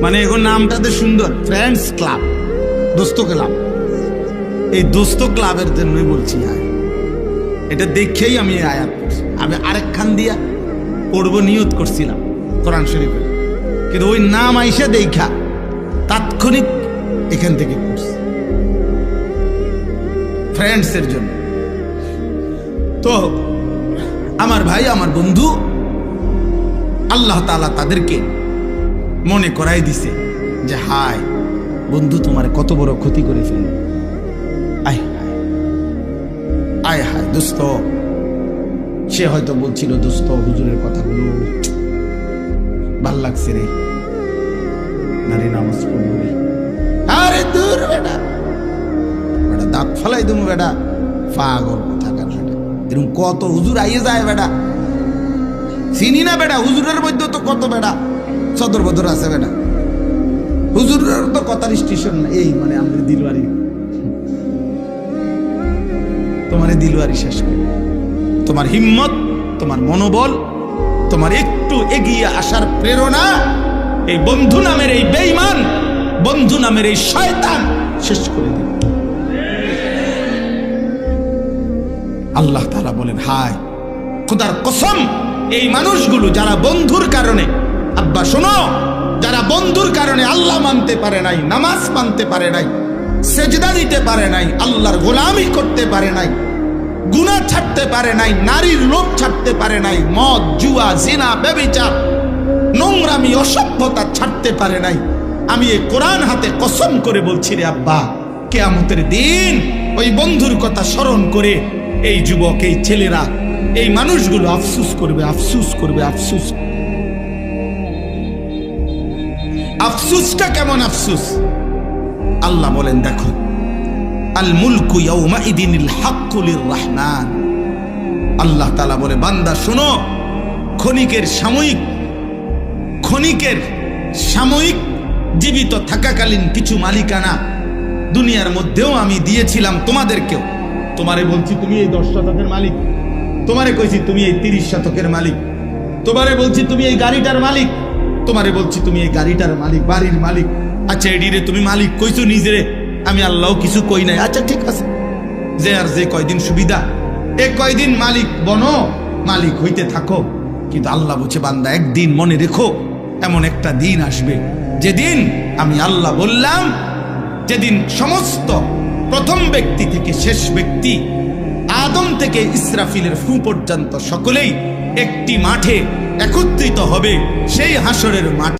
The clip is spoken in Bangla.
মানে এখন নামটাতে সুন্দর, ফ্রেন্ডস ক্লাব, দোস্ত ক্লাব। এই দোস্ত ক্লাবের জন্যই বলছি আয়, এটা দেখেই আমি আয়াত করছি। আমি আরেকখান দিয়া পড়ব নিয়ত করছিলাম কোরআন শরীফে, কিন্তু ওই নাম আইসা দেখা তাৎক্ষণিক এখান থেকে পড়ছি ফ্রেন্ডসের জন্য। তো আমার ভাই, আমার বন্ধু, আল্লাহ তাআলা তাদেরকে মনে করাই দিছে যে হায় বন্ধু, তোমার কত বড় ক্ষতি করে ফেলল। আয় হায়, আয় হায় দোস্ত। সে হয়তো বলছিল, দোস্ত হুজুরের কথাগুলো ভাল লাগছে রে, নারী নামাজ পড়বো রে। আরে দূর বেটা, বেটা দাঁত ফালাই তুমি বেটা, পাগল থাকার বেটা। এরকম কত হুজুর আইয়ে যায় বেটা, চিনি না বেটা। হুজুরের মধ্যে তো কত বেটা সদর বদর আছে বেটা। হুজুরের তো কথার স্টেশন না। এই মানে আমাদের দিলওয়ারি, তোমার দিলওয়ারি শেষ করে, তোমার হিম্মত, তোমার মনোবল, তোমার একটু এগিয়ে আসার প্রেরণা এই বন্ধু নামের এই বেঈমান, বন্ধু নামের এই শয়তান শেষ করে দিল। আল্লাহ তাআলা বলেন, হায় খোদার কসম, এই মানুষগুলো যারা বন্ধুর কারণে, আব্বা শোনো, যারা বন্ধুর কারণে আল্লাহ মানতে পারে নাই, নামাজ মানতে পারে নাই, সেজদা দিতে পারে নাই, আল্লাহর গোলামি করতে পারে নাই, গুনাহ ছাড়তে পারে নাই, নারীর লোভ ছাড়তে পারে নাই, মদ, জুয়া, জিনা, ব্যভিচার, নোংরামি, অসভ্যতা ছাড়তে পারে নাই, আমি এই কোরআন হাতে কসম করে বলছি রে আব্বা, কিয়ামতের দিন ওই বন্ধুর কথা স্মরণ করে এই যুবক, এই ছেলেরা, এই মানুষগুলো আফসোস করবে, আফসোস করবে, আফসোস। আফসোসটা কেমন আফসোস? আল্লাহ বলেন, দেখো, আল মুলকু ইয়াউমাইদিনিল হাক্কু লিররহমান। আল্লাহ তাআলা বলে, বান্দা শোনো, ক্ষণিকের সাময়িক জীবিত থাকাকালীন কিছু মালিকানা দুনিয়ার মধ্যেও আমি দিয়েছিলাম তোমাদেরকেও। তোমারে বলছি তুমি এই 10 শতকের মালিক, তোমারে কইছি তুমি এই 30 শতকের মালিক, তোমারে বলছি তুমি এই গাড়িটার মালিক, তোমারে বলছি তুমি এই গাড়িটার মালিক, বাড়ির মালিক। আচ্ছা এডিরে তুমি মালিক কইছো নিজেরে, আমি আল্লাহ কিছু কই নাই। আচ্ছা ঠিক আছে, যে আর যে কয়দিন সুবিধা, এ কয়দিন মালিক বনো, মালিক হইতে থাকো। কিন্তু আল্লাহ বলছে, বান্দা একদিন মনে রেখো, এমন একটা দিন আসবে যেদিন আমি আল্লাহ বললাম, যেদিন সমস্ত প্রথম ব্যক্তি থেকে শেষ ব্যক্তি, আদম থেকে ইসরাফিলের ফু পর্যন্ত সকলেই একটি মাঠে একত্রিত হবে, সেই হাসরের মাঠ।